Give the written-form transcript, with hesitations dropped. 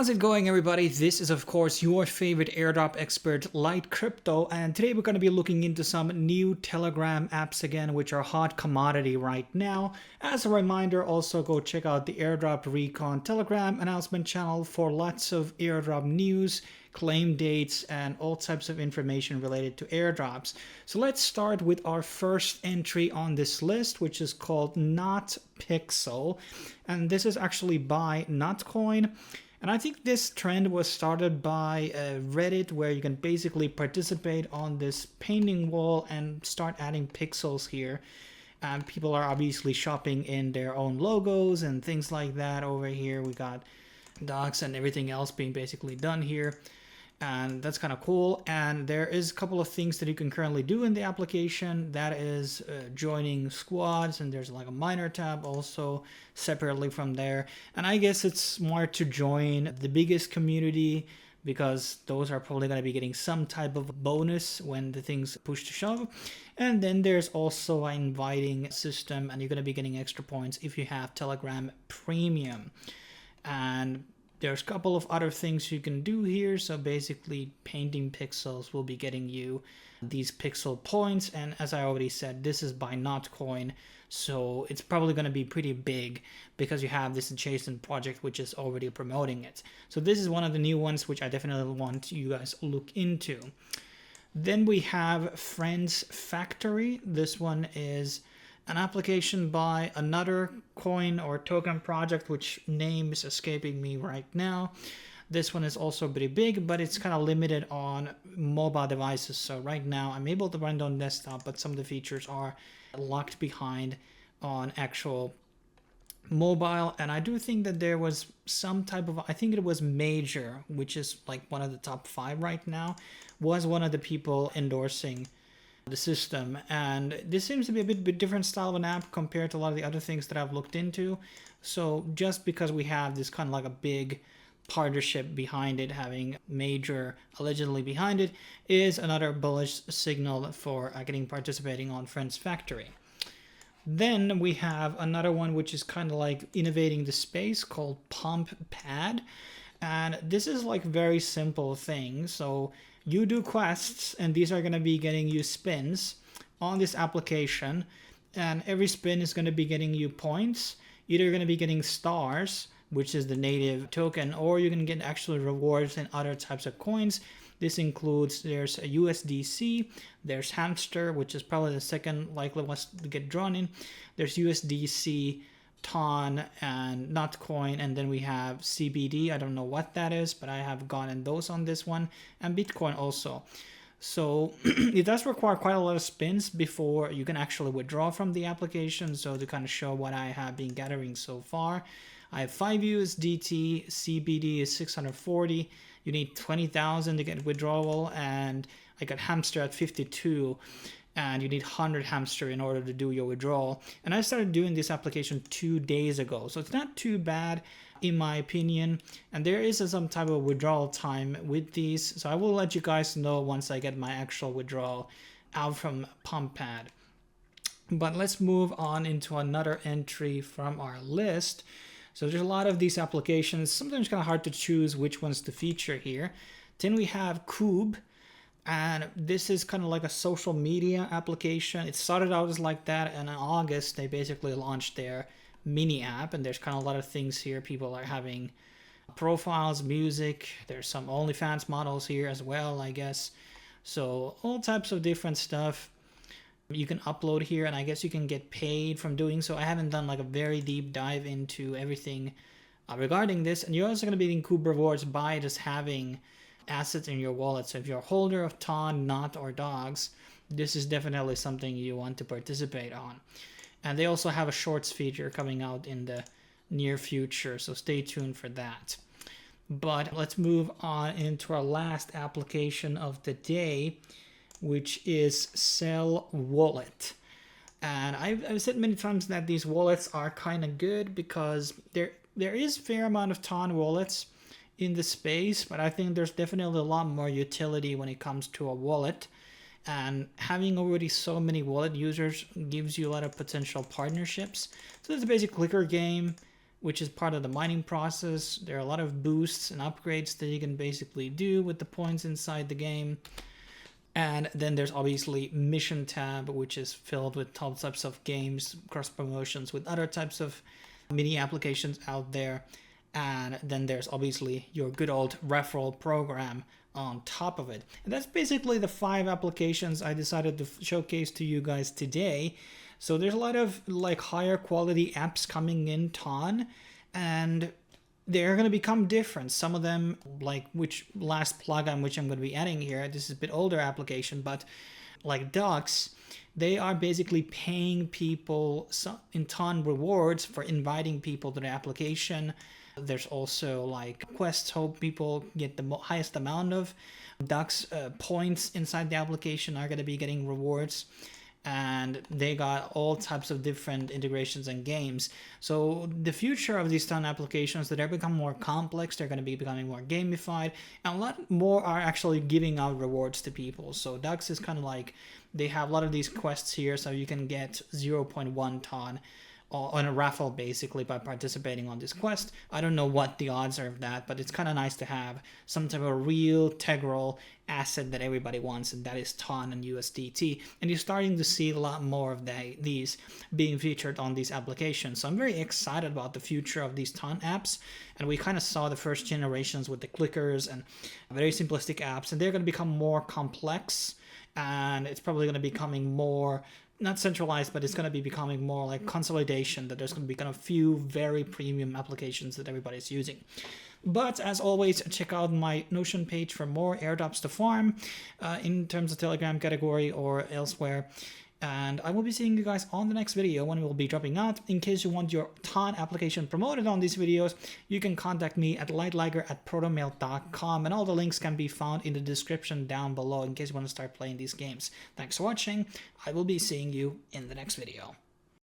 How's it going, everybody? This is of course your favorite airdrop expert, LITE Crypto, and today we're going to be looking into some new Telegram apps again, which are hot commodity right now. As a reminder, also go check out the Airdrop Recon Telegram announcement channel for lots of airdrop news, claim dates, and all types of information related to airdrops. So let's start with our first entry on this list, which is called Not Pixel, and this is actually by Notcoin. And I think this trend was started by Reddit, where you can basically participate on this painting wall and start adding pixels here. And people are obviously shopping in their own logos and things like that. Over here we got docs and everything else being basically done here. And that's kind of cool. And there is a couple of things that you can currently do in the application. That is joining squads, and there's like a miner tab also separately from there. And I guess it's smart to join the biggest community, because those are probably going to be getting some type of bonus when the things push to shove. And then there's also an inviting system, and you're going to be getting extra points if you have Telegram Premium. And there's a couple of other things you can do here. So basically painting pixels will be getting you these pixel points. And as I already said, this is by Notcoin. So it's probably going to be pretty big because you have this adjacent project which is already promoting it. So this is one of the new ones which I definitely want you guys to look into. Then we have Friends Factory. This one is an application by another coin or token project, which name is escaping me right now. This one is also pretty big, but it's kind of limited on mobile devices. So right now I'm able to run it on desktop, but some of the features are locked behind on actual mobile. And I do think that there was some type of, I think it was Major, which is like one of the top 5 right now, was one of the people endorsing the system. And this seems to be a bit different style of an app compared to a lot of the other things that I've looked into. So just because we have this kind of like a big partnership behind it, having Major allegedly behind it, is another bullish signal for participating on Friends Factory. Then we have another one which is kind of like innovating the space, called PumpPad. And this is like very simple thing. So you do quests, and these are going to be getting you spins on this application, and every spin is going to be getting you points. Either going to be getting stars, which is the native token, or you can get actually rewards and other types of coins. This includes, there's a USDC, there's Hamster, which is probably the second likely ones to get drawn in. There's USDC, Ton, and Notcoin, and then we have CBD. I don't know what that is, but I have gotten those on this one, and Bitcoin also. So it does require quite a lot of spins before you can actually withdraw from the application. So to kind of show what I have been gathering so far, I have 5 USDT, CBD is 640. You need 20,000 to get withdrawal, and I got Hamster at 52. And you need 100 Hamster in order to do your withdrawal. And I started doing this application 2 days ago, so it's not too bad in my opinion. And there is some type of withdrawal time with these, so I will let you guys know once I get my actual withdrawal out from PumpPad. But let's move on into another entry from our list. So there's a lot of these applications. Sometimes kind of hard to choose which ones to feature here. Then we have Cube. And this is kind of like a social media application. It started out as like that, and in August they basically launched their mini app, and there's kind of a lot of things here. People are having profiles, music, there's some OnlyFans models here as well, I guess. So all types of different stuff you can upload here, and I guess you can get paid from doing so. I haven't done like a very deep dive into everything regarding this. And you're also going to be getting Cube rewards by just having assets in your wallet. So if you're a holder of Ton, Not, or Dogs, this is definitely something you want to participate on. And they also have a shorts feature coming out in the near future, so stay tuned for that. But let's move on into our last application of the day, which is Sell Wallet. And I've said many times that these wallets are kind of good because there is a fair amount of Ton wallets in the space, but I think there's definitely a lot more utility when it comes to a wallet. And having already so many wallet users gives you a lot of potential partnerships. So it's a basic clicker game. which is part of the mining process. There are a lot of boosts and upgrades that you can basically do with the points inside the game. And then there's obviously mission tab, which is filled with all types of games, cross promotions with other types of mini applications out there. And then there's obviously your good old referral program on top of it. And that's basically the 5 applications I decided to showcase to you guys today. So there's a lot of like higher quality apps coming in ton, and they're going to become different. Some of them, like which last plugin which I'm going to be adding here, this is a bit older application, but like Ducks, they are basically paying people in ton rewards for inviting people to the application. There's also like quests, hope people get the highest amount of Ducks points inside the application are going to be getting rewards. And they got all types of different integrations and games. So the future of these ton applications, that they're becoming more complex, they're going to be becoming more gamified, and a lot more are actually giving out rewards to people. So Ducks is kind of like, they have a lot of these quests here, so you can get 0.1 ton on a raffle basically by participating on this quest. I don't know what the odds are of that, but it's kind of nice to have some type of real integral asset that everybody wants, and that is ton and USDT. And you're starting to see a lot more of these being featured on these applications. So I'm very excited about the future of these ton apps. And we kind of saw the first generations with the clickers and very simplistic apps, and they're going to become more complex, and it's probably going to be becoming more not centralized, but it's going to be becoming more like consolidation, that there's going to be kind of few very premium applications that everybody's using. But as always, check out my Notion page for more airdrops to farm in terms of Telegram category or elsewhere. And I will be seeing you guys on the next video when it will be dropping out. In case you want your ton application promoted on these videos, you can contact me at liteliger@protomail.com, and all the links can be found in the description down below in case you want to start playing these games. Thanks for watching. I will be seeing you in the next video.